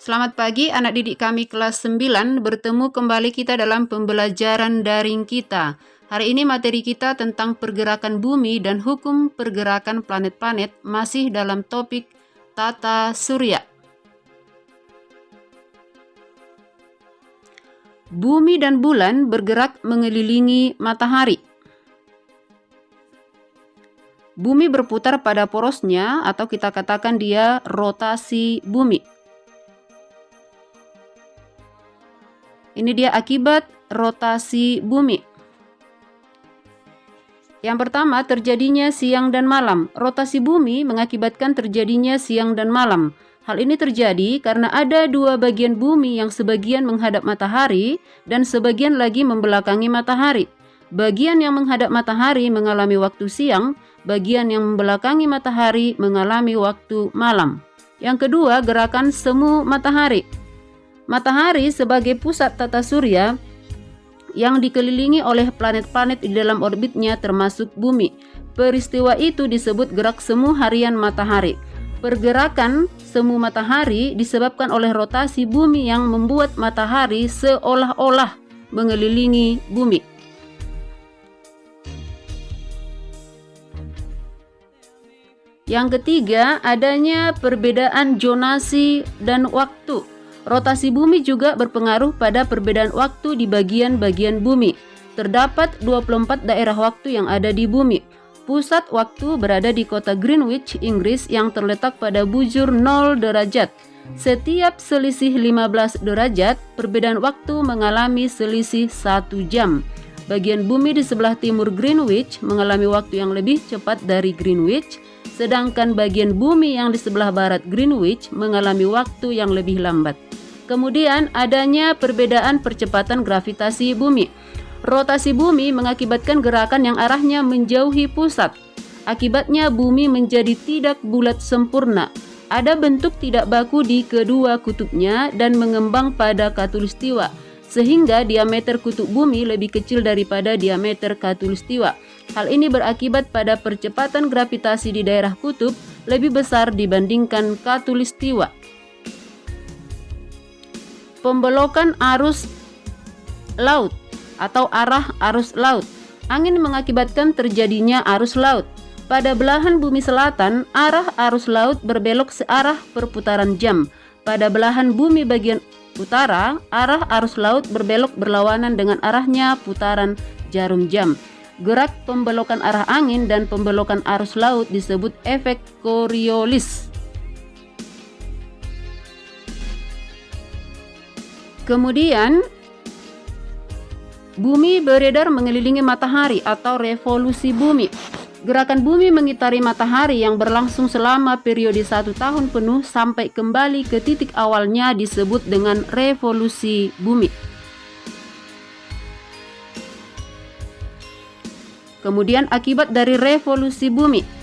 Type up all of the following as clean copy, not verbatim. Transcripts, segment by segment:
Selamat pagi anak didik kami kelas 9, bertemu kembali kita dalam pembelajaran daring kita. Hari ini materi kita tentang pergerakan bumi dan hukum pergerakan planet-planet masih dalam topik tata surya. Bumi dan bulan bergerak mengelilingi matahari. Bumi berputar pada porosnya atau kita katakan dia rotasi bumi. Ini dia akibat rotasi bumi. Yang pertama, terjadinya siang dan malam. Rotasi bumi mengakibatkan terjadinya siang dan malam. Hal ini terjadi karena ada dua bagian bumi yang sebagian menghadap matahari dan sebagian lagi membelakangi matahari. Bagian yang menghadap matahari mengalami waktu siang, bagian yang membelakangi matahari mengalami waktu malam. Yang kedua, gerakan semu matahari. Matahari sebagai pusat tata surya yang dikelilingi oleh planet-planet di dalam orbitnya termasuk bumi. Peristiwa itu disebut gerak semu harian matahari. Pergerakan semu matahari disebabkan oleh rotasi bumi yang membuat matahari seolah-olah mengelilingi bumi. Yang ketiga, adanya perbedaan zonasi dan waktu. Rotasi bumi juga berpengaruh pada perbedaan waktu di bagian-bagian bumi. Terdapat 24 daerah waktu yang ada di bumi. Pusat waktu berada di kota Greenwich, Inggris yang terletak pada bujur 0 derajat. Setiap selisih 15 derajat, perbedaan waktu mengalami selisih 1 jam. Bagian bumi di sebelah timur Greenwich mengalami waktu yang lebih cepat dari Greenwich, sedangkan bagian bumi yang di sebelah barat Greenwich mengalami waktu yang lebih lambat. Kemudian adanya perbedaan percepatan gravitasi bumi. Rotasi bumi mengakibatkan gerakan yang arahnya menjauhi pusat. Akibatnya bumi menjadi tidak bulat sempurna. Ada bentuk tidak baku di kedua kutubnya dan mengembang pada khatulistiwa, sehingga diameter kutub bumi lebih kecil daripada diameter khatulistiwa. Hal ini berakibat pada percepatan gravitasi di daerah kutub lebih besar dibandingkan khatulistiwa. Pembelokan arus laut atau arah arus laut. Angin mengakibatkan terjadinya arus laut. Pada belahan bumi selatan, arah arus laut berbelok searah perputaran jam. Pada belahan bumi bagian utara, arah arus laut berbelok berlawanan dengan arahnya putaran jarum jam. Gerak pembelokan arah angin dan pembelokan arus laut disebut efek Coriolis. Kemudian, bumi beredar mengelilingi matahari atau revolusi bumi. Gerakan bumi mengitari matahari yang berlangsung selama periode 1 tahun penuh sampai kembali ke titik awalnya disebut dengan revolusi bumi. Kemudian akibat dari revolusi bumi.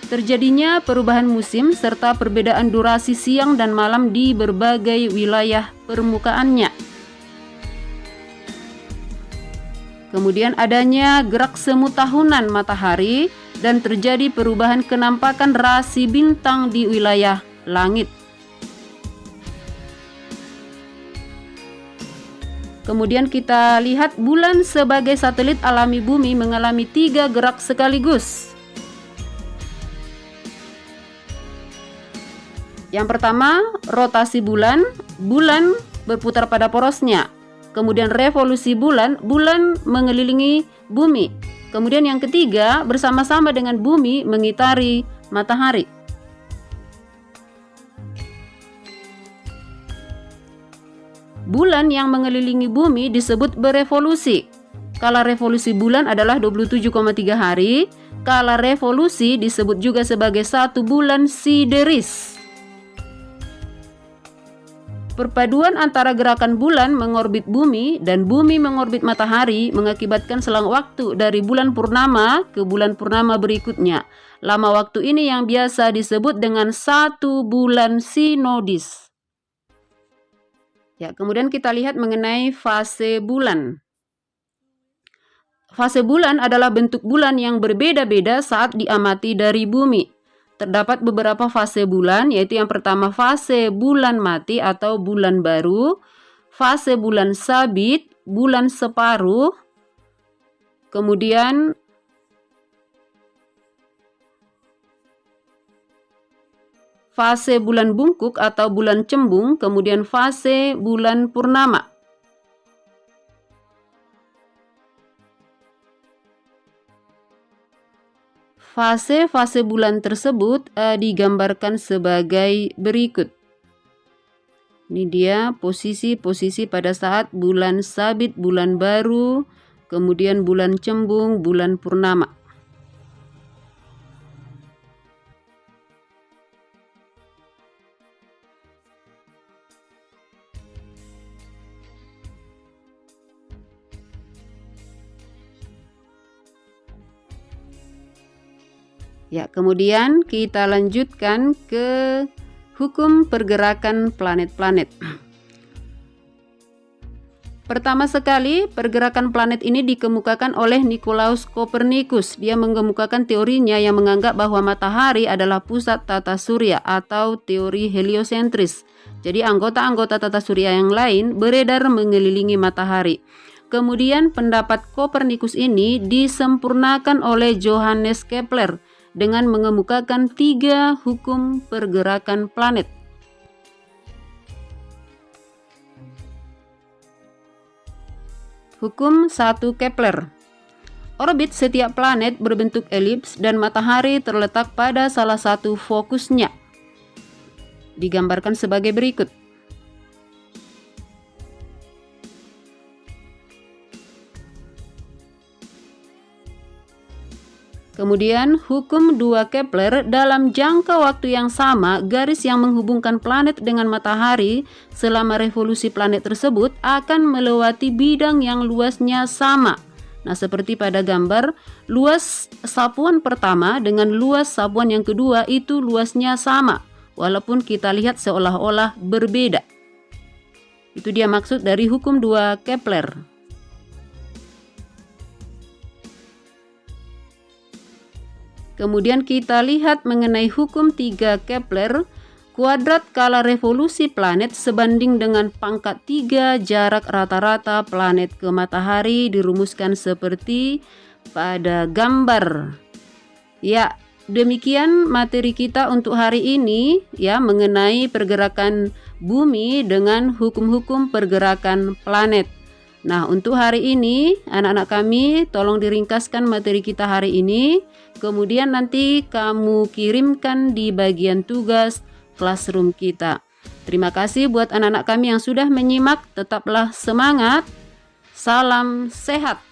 Terjadinya perubahan musim serta perbedaan durasi siang dan malam di berbagai wilayah permukaannya. Kemudian adanya gerak semu tahunan matahari dan terjadi perubahan kenampakan rasi bintang di wilayah langit. Kemudian kita lihat bulan sebagai satelit alami bumi mengalami 3 gerak sekaligus. Yang pertama, rotasi bulan, bulan berputar pada porosnya. Kemudian revolusi bulan, bulan mengelilingi bumi. Kemudian yang ketiga, bersama-sama dengan bumi mengitari matahari. Bulan yang mengelilingi bumi disebut berevolusi. Kala revolusi bulan adalah 27,3 hari. Kala revolusi disebut juga sebagai 1 bulan sideris. Perpaduan antara gerakan bulan mengorbit bumi dan bumi mengorbit matahari mengakibatkan selang waktu dari bulan purnama ke bulan purnama berikutnya. Lama waktu ini yang biasa disebut dengan 1 bulan sinodis. Ya, kemudian kita lihat mengenai fase bulan. Fase bulan adalah bentuk bulan yang berbeda-beda saat diamati dari bumi. Terdapat beberapa fase bulan, yaitu yang pertama fase bulan mati atau bulan baru, fase bulan sabit, bulan separuh, kemudian fase bulan bungkuk atau bulan cembung, kemudian fase bulan purnama. Fase-fase bulan tersebut digambarkan sebagai berikut. Ini dia posisi-posisi pada saat bulan sabit, bulan baru, kemudian bulan cembung, bulan purnama. Ya, kemudian kita lanjutkan ke hukum pergerakan planet-planet. Pertama sekali, pergerakan planet ini dikemukakan oleh Nicolaus Copernicus. Dia mengemukakan teorinya yang menganggap bahwa matahari adalah pusat tata surya atau teori heliosentris. Jadi anggota-anggota tata surya yang lain beredar mengelilingi matahari. Kemudian pendapat Copernicus ini disempurnakan oleh Johannes Kepler dengan mengemukakan 3 hukum pergerakan planet. Hukum 1 Kepler. Orbit setiap planet berbentuk elips dan matahari terletak pada salah satu fokusnya. Digambarkan sebagai berikut. Kemudian hukum 2 Kepler, dalam jangka waktu yang sama, garis yang menghubungkan planet dengan matahari selama revolusi planet tersebut akan melewati bidang yang luasnya sama. Nah, seperti pada gambar, luas sapuan pertama dengan luas sapuan yang kedua itu luasnya sama, walaupun kita lihat seolah-olah berbeda. Itu dia maksud dari hukum 2 Kepler. Kemudian kita lihat mengenai hukum 3 Kepler, kuadrat skala revolusi planet sebanding dengan pangkat 3 jarak rata-rata planet ke matahari dirumuskan seperti pada gambar. Ya, demikian materi kita untuk hari ini ya, mengenai pergerakan bumi dengan hukum-hukum pergerakan planet. Nah, untuk hari ini, anak-anak kami tolong diringkaskan materi kita hari ini. Kemudian nanti kamu kirimkan di bagian tugas classroom kita. Terima kasih buat anak-anak kami yang sudah menyimak. Tetaplah semangat. Salam sehat.